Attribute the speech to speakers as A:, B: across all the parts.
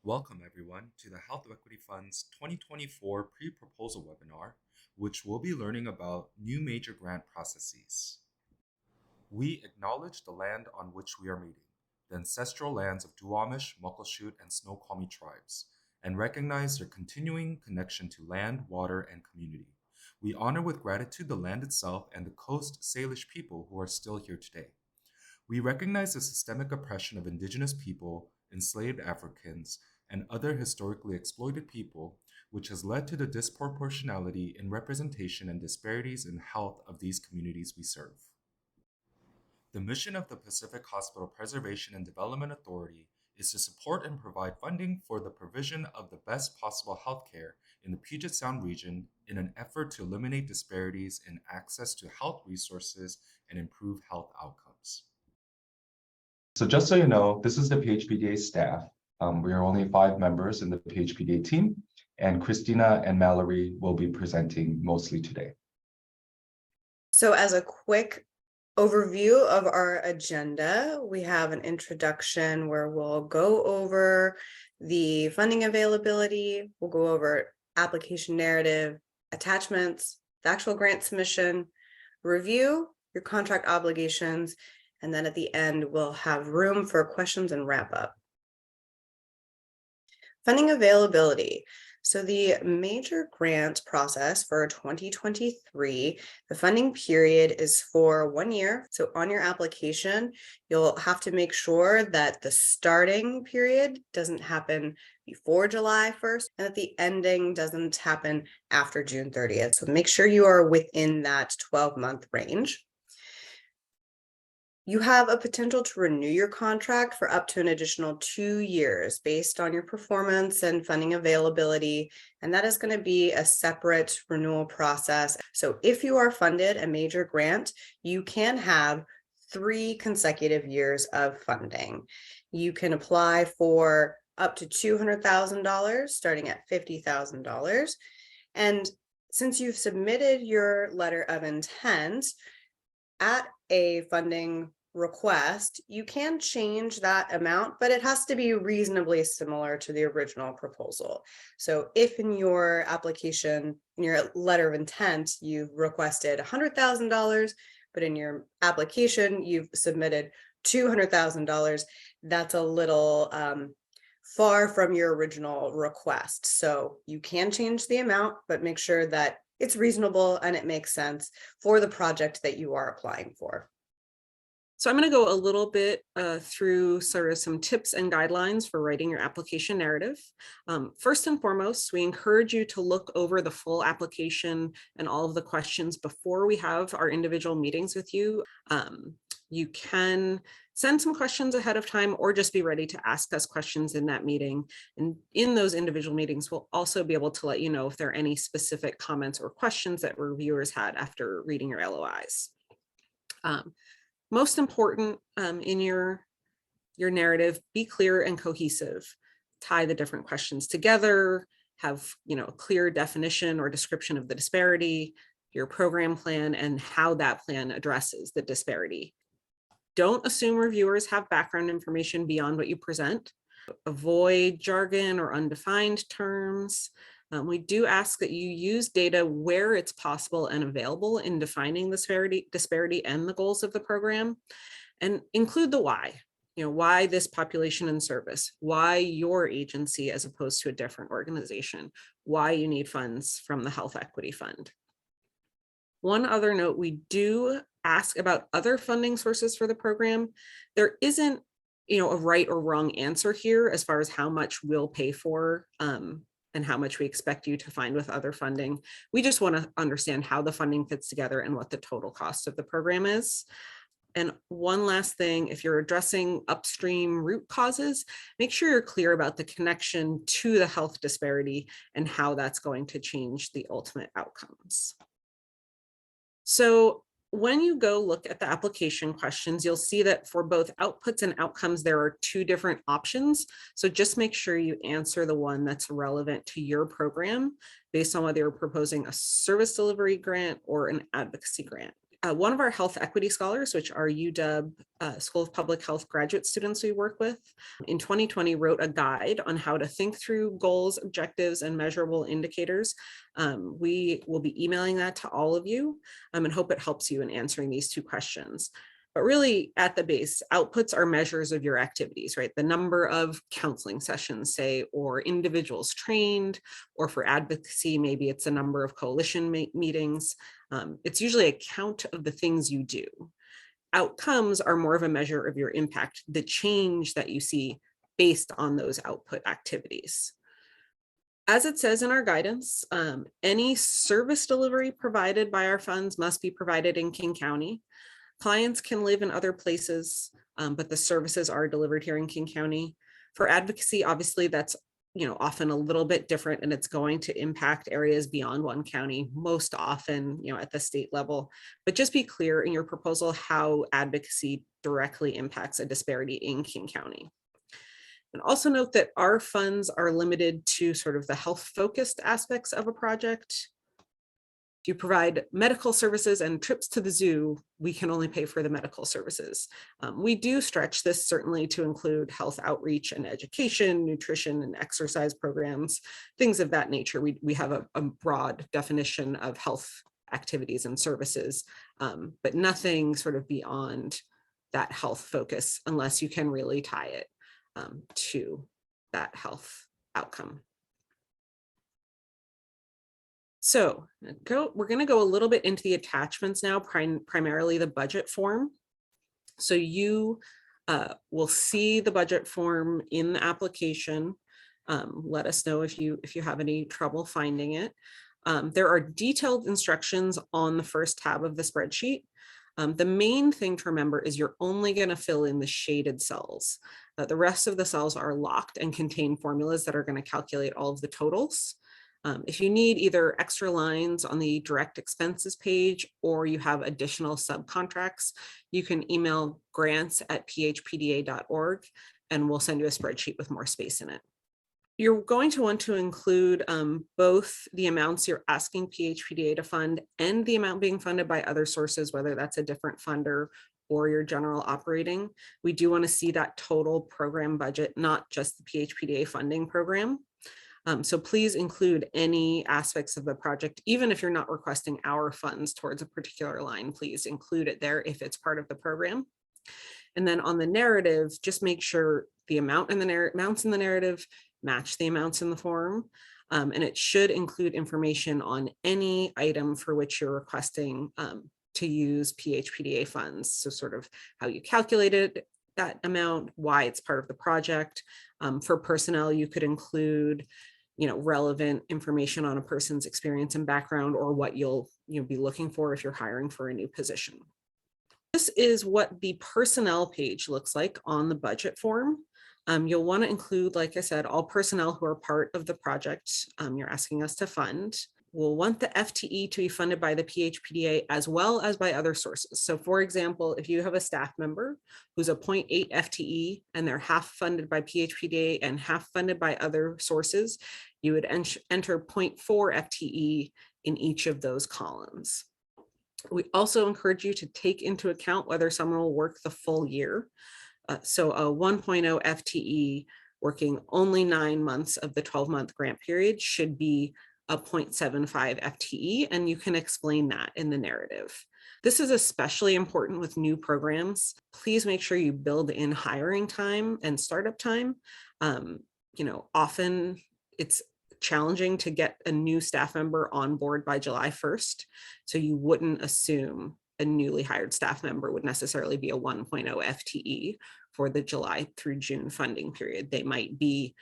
A: Welcome everyone to the Health Equity Fund's 2024 Pre-Proposal webinar, which we'll be learning about new major grant processes. We acknowledge the land on which we are meeting, the ancestral lands of Duwamish, Muckleshoot, and Snoqualmie tribes, and recognize their continuing connection to land, water, and community. We honor with gratitude the land itself and the Coast Salish people who are still here today. We recognize the systemic oppression of Indigenous people, enslaved Africans, and other historically exploited people, which has led to the disproportionality in representation and disparities in health of these communities we serve. The mission of the Pacific Hospital Preservation and Development Authority is to support and provide funding for the provision of the best possible healthcare in the Puget Sound region in an effort to eliminate disparities in access to health resources and improve health outcomes.
B: So just so you know, this is the PHPDA staff. We are only 5 members in the PHPDA team, and Christina and Mallory will be presenting mostly today.
C: So as a quick overview of our agenda, we have an introduction where we'll go over the funding availability, we'll go over application narrative, attachments, the actual grant submission, review your contract obligations, and then at the end, we'll have room for questions and wrap up. Funding availability. So the major grant process for 2023, the funding period is for 1 year. So on your application, you'll have to make sure that the starting period doesn't happen before July 1st and that the ending doesn't happen after June 30th. So make sure you are within that 12-month range. You have a potential to renew your contract for up to an additional 2 years based on your performance and funding availability, and that is going to be a separate renewal process. So if you are funded a major grant, you can have 3 consecutive years of funding. You can apply for up to $200,000, starting at $50,000. And since you've submitted your letter of intent at a funding request, you can change that amount, but it has to be reasonably similar to the original proposal. So if in your application, in your letter of intent, you've requested $100,000, but in your application, you've submitted $200,000, that's a little far from your original request. So you can change the amount, but make sure that it's reasonable and it makes sense for the project that you are applying for.
D: So I'm going to go a little bit through sort of some tips and guidelines for writing your application narrative. First and foremost, we encourage you to look over the full application and all of the questions before we have our individual meetings with you. You can send some questions ahead of time or just be ready to ask us questions in that meeting. And in those individual meetings, we'll also be able to let you know if there are any specific comments or questions that reviewers had after reading your LOIs. Most important in your narrative, be clear and cohesive. Tie the different questions together, have a clear definition or description of the disparity, your program plan, and how that plan addresses the disparity. Don't assume reviewers have background information beyond what you present. Avoid jargon or undefined terms. We do ask that you use data where it's possible and available in defining the disparity and the goals of the program, and include the why. Why this population in service, why your agency as opposed to a different organization, why you need funds from the Health Equity Fund. One other note, we do ask about other funding sources for the program. There isn't a right or wrong answer here as far as how much we'll pay for and how much we expect you to find with other funding. We just want to understand how the funding fits together and what the total cost of the program is. And one last thing, if you're addressing upstream root causes, make sure you're clear about the connection to the health disparity and how that's going to change the ultimate outcomes. So when you go look at the application questions, you'll see that for both outputs and outcomes, there are 2 different options. So just make sure you answer the one that's relevant to your program based on whether you're proposing a service delivery grant or an advocacy grant. One of our health equity scholars, which are UW School of Public Health graduate students we work with, in 2020 wrote a guide on how to think through goals, objectives, and measurable indicators. We will be emailing that to all of you and hope it helps you in answering these two questions. But really at the base, outputs are measures of your activities, right? The number of counseling sessions, say, or individuals trained, or for advocacy, maybe it's a number of coalition meetings. It's usually a count of the things you do. Outcomes are more of a measure of your impact, the change that you see based on those output activities. As it says in our guidance, any service delivery provided by our funds must be provided in King County. Clients can live in other places, but the services are delivered here in King County. For advocacy, obviously that's often a little bit different, and it's going to impact areas beyond one county, most often at the state level. But just be clear in your proposal how advocacy directly impacts a disparity in King County. And also note that our funds are limited to sort of the health focused aspects of a project. If you provide medical services and trips to the zoo, we can only pay for the medical services. We do stretch this certainly to include health outreach and education, nutrition and exercise programs, things of that nature. We have a broad definition of health activities and services, but nothing sort of beyond that health focus unless you can really tie it to that health outcome. So we're going to go a little bit into the attachments now, primarily the budget form. So you will see the budget form in the application. Let us know if you have any trouble finding it. There are detailed instructions on the first tab of the spreadsheet. The main thing to remember is you're only going to fill in the shaded cells. The rest of the cells are locked and contain formulas that are going to calculate all of the totals. If you need either extra lines on the direct expenses page or you have additional subcontracts, you can email grants@phpda.org and we'll send you a spreadsheet with more space in it. You're going to want to include both the amounts you're asking PHPDA to fund and the amount being funded by other sources, whether that's a different funder or your general operating. We do want to see that total program budget, not just the PHPDA funding program. So please include any aspects of the project, even if you're not requesting our funds towards a particular line, please include it there if it's part of the program. And then on the narrative, just make sure the amounts in the narrative match the amounts in the form. And it should include information on any item for which you're requesting to use PHPDA funds. So sort of how you calculated that amount, why it's part of the project. For personnel, you could include relevant information on a person's experience and background, or what you'll be looking for if you're hiring for a new position. This is what the personnel page looks like on the budget form. You'll want to include, like I said, all personnel who are part of the project you're asking us to fund. We'll want the FTE to be funded by the PHPDA as well as by other sources. So for example, if you have a staff member who's a 0.8 FTE and they're half funded by PHPDA and half funded by other sources, you would enter 0.4 FTE in each of those columns. We also encourage you to take into account whether someone will work the full year. So a 1.0 FTE working only 9 months of the 12-month grant period should be a 0.75 FTE, and you can explain that in the narrative. This is especially important with new programs. Please make sure you build in hiring time and startup time. Often it's challenging to get a new staff member on board by July 1st. So you wouldn't assume a newly hired staff member would necessarily be a 1.0 FTE for the July through June funding period. They might be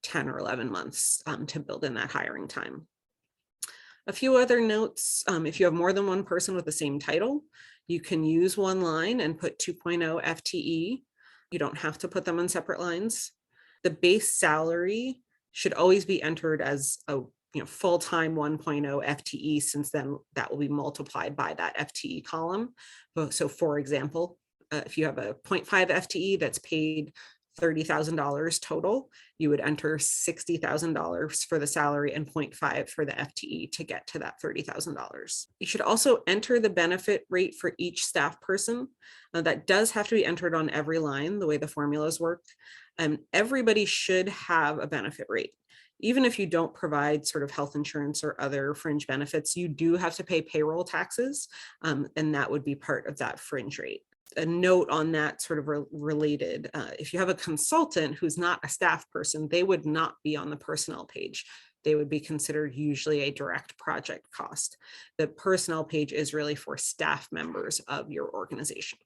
D: 10 or 11 months to build in that hiring time. A few other notes, if you have more than one person with the same title, you can use one line and put 2.0 FTE. You don't have to put them on separate lines. The base salary should always be entered as a full-time 1.0 FTE, since then that will be multiplied by that FTE column. So for example, if you have a 0.5 FTE that's paid $30,000 total, you would enter $60,000 for the salary and 0.5 for the FTE to get to that $30,000. You should also enter the benefit rate for each staff person. That does have to be entered on every line, the way the formulas work. Everybody should have a benefit rate. Even if you don't provide sort of health insurance or other fringe benefits, you do have to pay payroll taxes, and that would be part of that fringe rate. A note on that sort of related, if you have a consultant who's not a staff person, they would not be on the personnel page. They would be considered usually a direct project cost. The personnel page is really for staff members of your organization.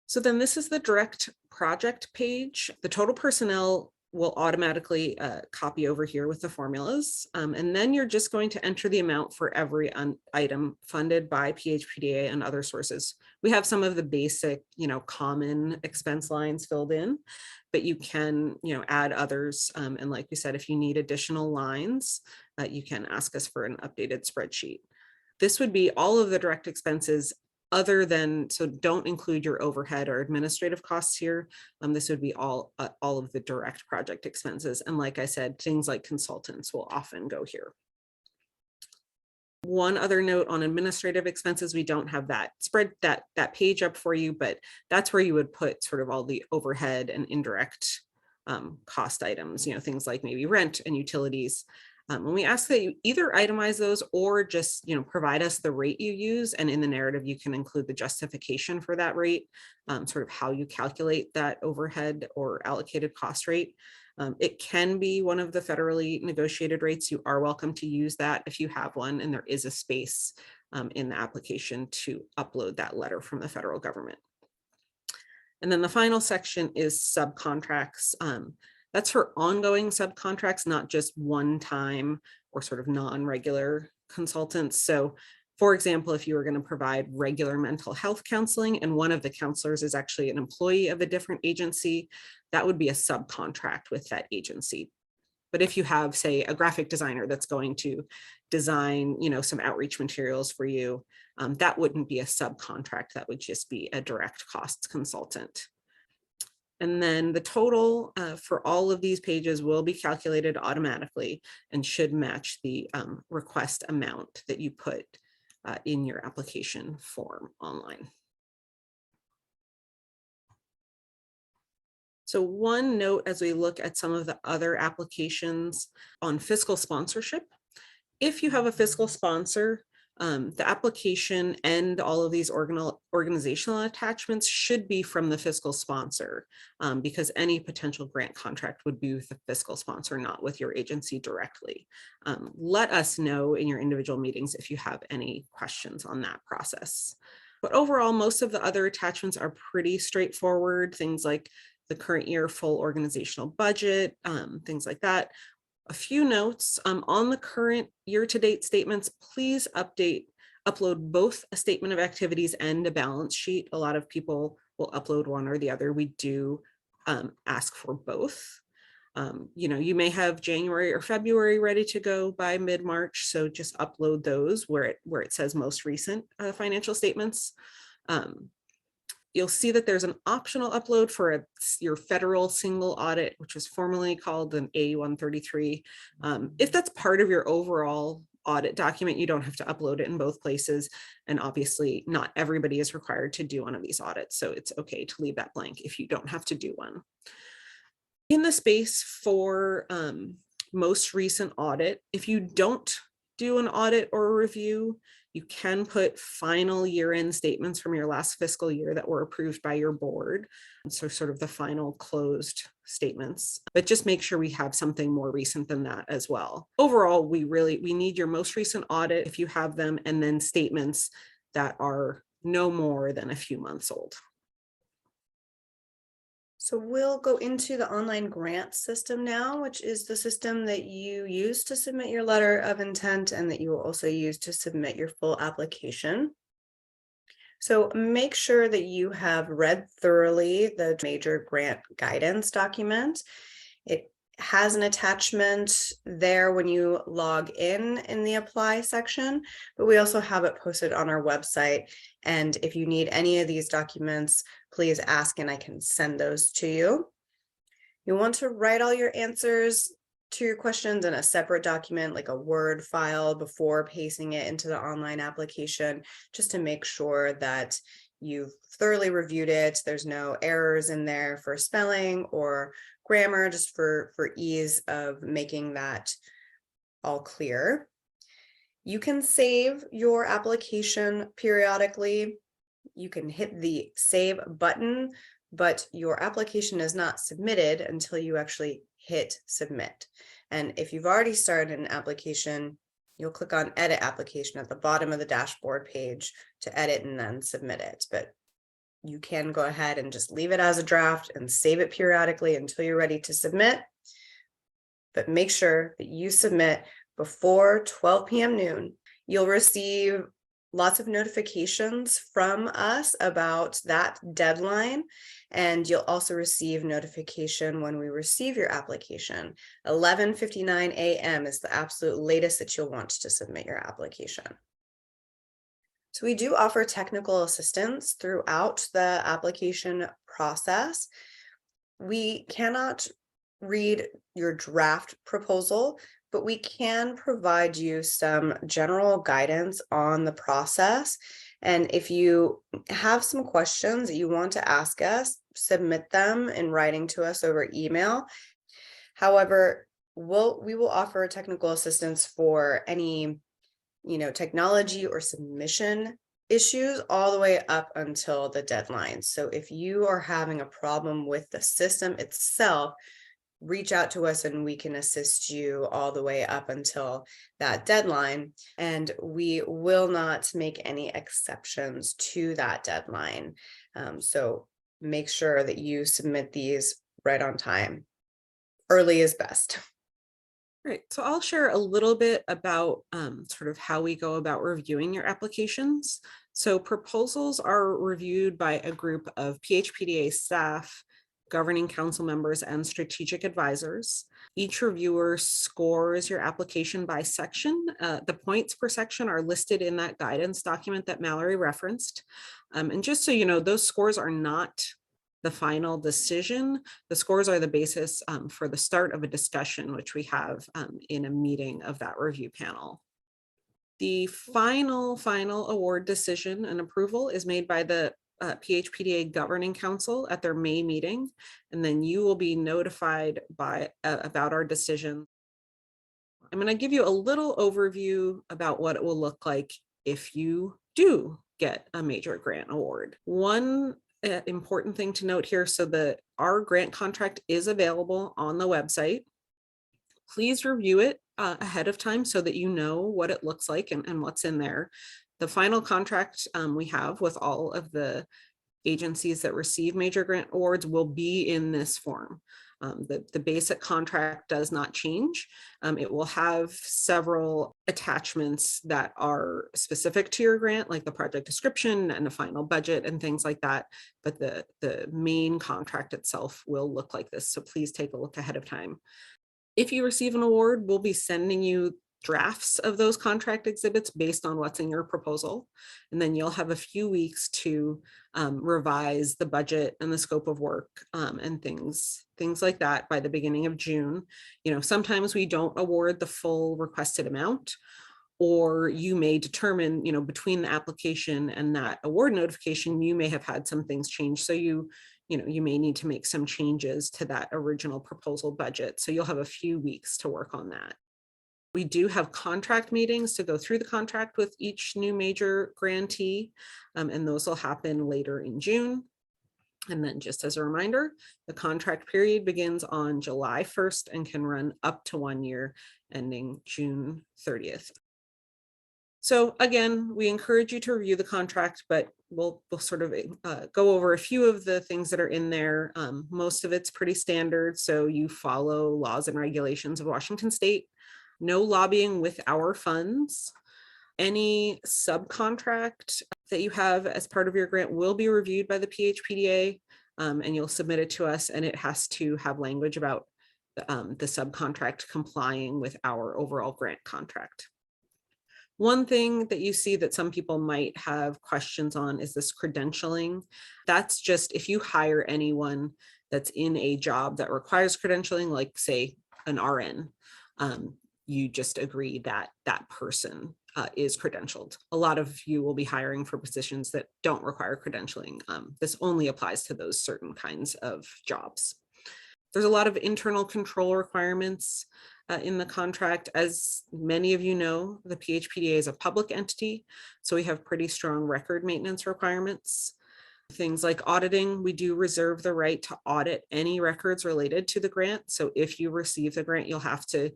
D: So then this is the direct project page. The total personnel will automatically copy over here with the formulas. And then you're just going to enter the amount for every item funded by PHPDA and other sources. We have some of the basic, common expense lines filled in, but you can, add others. And like we said, if you need additional lines, you can ask us for an updated spreadsheet. This would be all of the direct expenses other than, so don't include your overhead or administrative costs here. This would be all of the direct project expenses. And like I said, things like consultants will often go here. One other note on administrative expenses, we don't have that page up for you, but that's where you would put sort of all the overhead and indirect cost items, things like maybe rent and utilities. When we ask that you either itemize those or just, provide us the rate you use, and in the narrative, you can include the justification for that rate, sort of how you calculate that overhead or allocated cost rate. It can be one of the federally negotiated rates. You are welcome to use that if you have one, and there is a space in the application to upload that letter from the federal government. And then the final section is subcontracts. That's for ongoing subcontracts, not just one time or sort of non-regular consultants. So for example, if you were going to provide regular mental health counseling and one of the counselors is actually an employee of a different agency, that would be a subcontract with that agency. But if you have, say, a graphic designer that's going to design, some outreach materials for you, that wouldn't be a subcontract. That would just be a direct costs consultant. And then the total for all of these pages will be calculated automatically and should match the request amount that you put in your application form online. So one note as we look at some of the other applications on fiscal sponsorship, if you have a fiscal sponsor, the application and all of these organizational attachments should be from the fiscal sponsor, because any potential grant contract would be with the fiscal sponsor, not with your agency directly. Let us know in your individual meetings if you have any questions on that process. But overall, most of the other attachments are pretty straightforward, things like the current year full organizational budget, things like that. A few notes on the current year-to-date statements, please upload both a statement of activities and a balance sheet. A lot of people will upload one or the other. We do ask for both. You may have January or February ready to go by mid-March, so just upload those where it says most recent financial statements. You'll see that there's an optional upload for your federal single audit, which was formerly called an A133. If that's part of your overall audit document, you don't have to upload it in both places. And obviously not everybody is required to do one of these audits. So it's okay to leave that blank if you don't have to do one. In the space for most recent audit, if you don't do an audit or a review, you can put final year-end statements from your last fiscal year that were approved by your board. So sort of the final closed statements, but just make sure we have something more recent than that as well. Overall, we need your most recent audit if you have them, and then statements that are no more than a few months old.
C: So we'll go into the online grant system now, which is the system that you use to submit your letter of intent and that you will also use to submit your full application. So make sure that you have read thoroughly the major grant guidance document. It has an attachment there when you log in the apply section, but we also have it posted on our website. And if you need any of these documents, please ask and I can send those to you. You want to write all your answers to your questions in a separate document, like a Word file, before pasting it into the online application, just to make sure that you've thoroughly reviewed it. There's no errors in there for spelling or grammar, just for ease of making that all clear. You can save your application periodically. You can hit the save button, but your application is not submitted until you actually hit submit. And if you've already started an application, you'll click on edit application at the bottom of the dashboard page to edit and then submit it. But you can go ahead and just leave it as a draft and save it periodically until you're ready to submit. But make sure that you submit before 12 p.m. noon. You'll receive lots of notifications from us about that deadline, and you'll also receive notification when we receive your application. 11:59 a.m. is the absolute latest that you'll want to submit your application. So we do offer technical assistance throughout the application process. We cannot read your draft proposal, but we can provide you some general guidance on the process. And if you have some questions that you want to ask us, submit them in writing to us over email. However, we will offer technical assistance for any, technology or submission issues all the way up until the deadline. So if you are having a problem with the system itself, reach out to us and we can assist you all the way up until that deadline. And we will not make any exceptions to that deadline. So make sure that you submit these right on time. Early is best.
D: Right, so I'll share a little bit about sort of how we go about reviewing your applications. So proposals are reviewed by a group of PHPDA staff, governing council members, and strategic advisors. Each reviewer scores your application by section. The points per section are listed in that guidance document that Mallory referenced. And just so you know, those scores are not the final decision. The scores are the basis for the start of a discussion, which we have in a meeting of that review panel. The final award decision and approval is made by the PHPDA Governing Council at their May meeting, and then you will be notified about our decision. I'm going to give you a little overview about what it will look like if you do get a major grant award. One important thing to note here, so our grant contract is available on the website. Please review it ahead of time so that you know what it looks like and what's in there. The final contract we have with all of the agencies that receive major grant awards will be in this form. The basic contract does not change. It will have several attachments that are specific to your grant, like the project description and a final budget and things like that. But the main contract itself will look like this. So please take a look ahead of time. If you receive an award, we'll be sending you drafts of those contract exhibits based on what's in your proposal. And then you'll have a few weeks to revise the budget and the scope of work and things like that by the beginning of June. Sometimes we don't award the full requested amount, or you may determine, between the application and that award notification, you may have had some things change. So you may need to make some changes to that original proposal budget. So you'll have a few weeks to work on that. We do have contract meetings to go through the contract with each new major grantee, and those will happen later in June. And then just as a reminder, the contract period begins on July 1st and can run up to 1 year, ending June 30th. So again, we encourage you to review the contract, but we'll sort of go over a few of the things that are in there. Most of it's pretty standard, so you follow laws and regulations of Washington State. No lobbying with our funds. Any subcontract that you have as part of your grant will be reviewed by the PHPDA, and you'll submit it to us, and it has to have language about the subcontract complying with our overall grant contract. One thing that you see that some people might have questions on is this credentialing. That's just if you hire anyone that's in a job that requires credentialing, like say an RN, you just agree that that person is credentialed. A lot of you will be hiring for positions that don't require credentialing. This only applies to those certain kinds of jobs. There's a lot of internal control requirements in the contract. As many of you know, the PHPDA is a public entity, so we have pretty strong record maintenance requirements. Things like auditing, we do reserve the right to audit any records related to the grant. So if you receive the grant, you'll have to,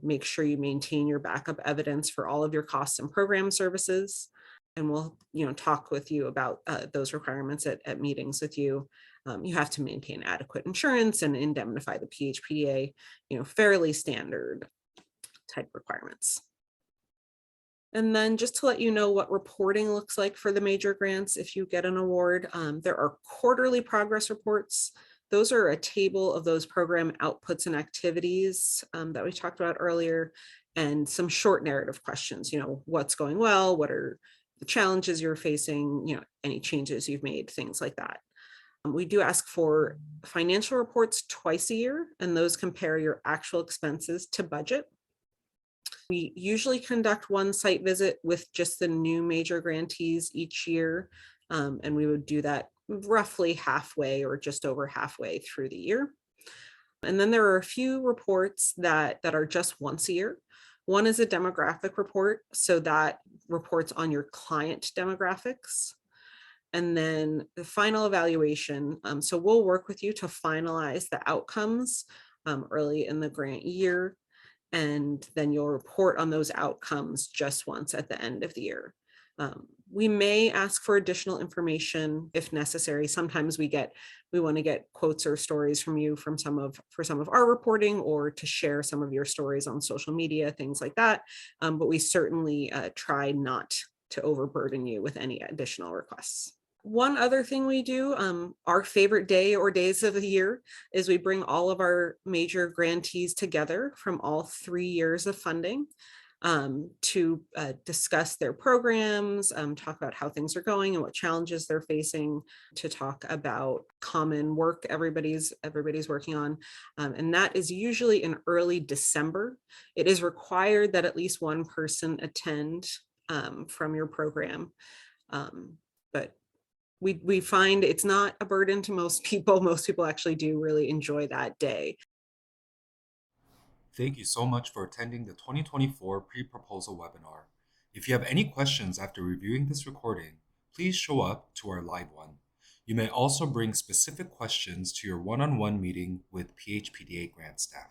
D: make sure you maintain your backup evidence for all of your costs and program services. And we'll, talk with you about those requirements at meetings with you. You have to maintain adequate insurance and indemnify the PHPDA, fairly standard type requirements. And then just to let you know what reporting looks like for the major grants if you get an award, there are quarterly progress reports. Those are a table of those program outputs and activities that we talked about earlier, and some short narrative questions, what's going well, what are the challenges you're facing, any changes you've made, things like that. We do ask for financial reports twice a year, and those compare your actual expenses to budget. We usually conduct one site visit with just the new major grantees each year, and we would do that roughly halfway or just over halfway through the year. And then there are a few reports that are just once a year. One is a demographic report, so that reports on your client demographics. And then the final evaluation, so we'll work with you to finalize the outcomes early in the grant year, and then you'll report on those outcomes just once at the end of the year. We may ask for additional information if necessary. Sometimes we want to get quotes or stories from you for some of our reporting, or to share some of your stories on social media, things like that. But we certainly try not to overburden you with any additional requests. One other thing we do, our favorite day or days of the year, is we bring all of our major grantees together from all 3 years of funding to discuss their programs, talk about how things are going and what challenges they're facing, to talk about common work everybody's working on. And that is usually in early December. It is required that at least one person attend from your program. But we find it's not a burden to most people. Most people actually do really enjoy that day.
A: Thank you so much for attending the 2024 Pre-Proposal webinar. If you have any questions after reviewing this recording, please show up to our live one. You may also bring specific questions to your one-on-one meeting with PHPDA grant staff.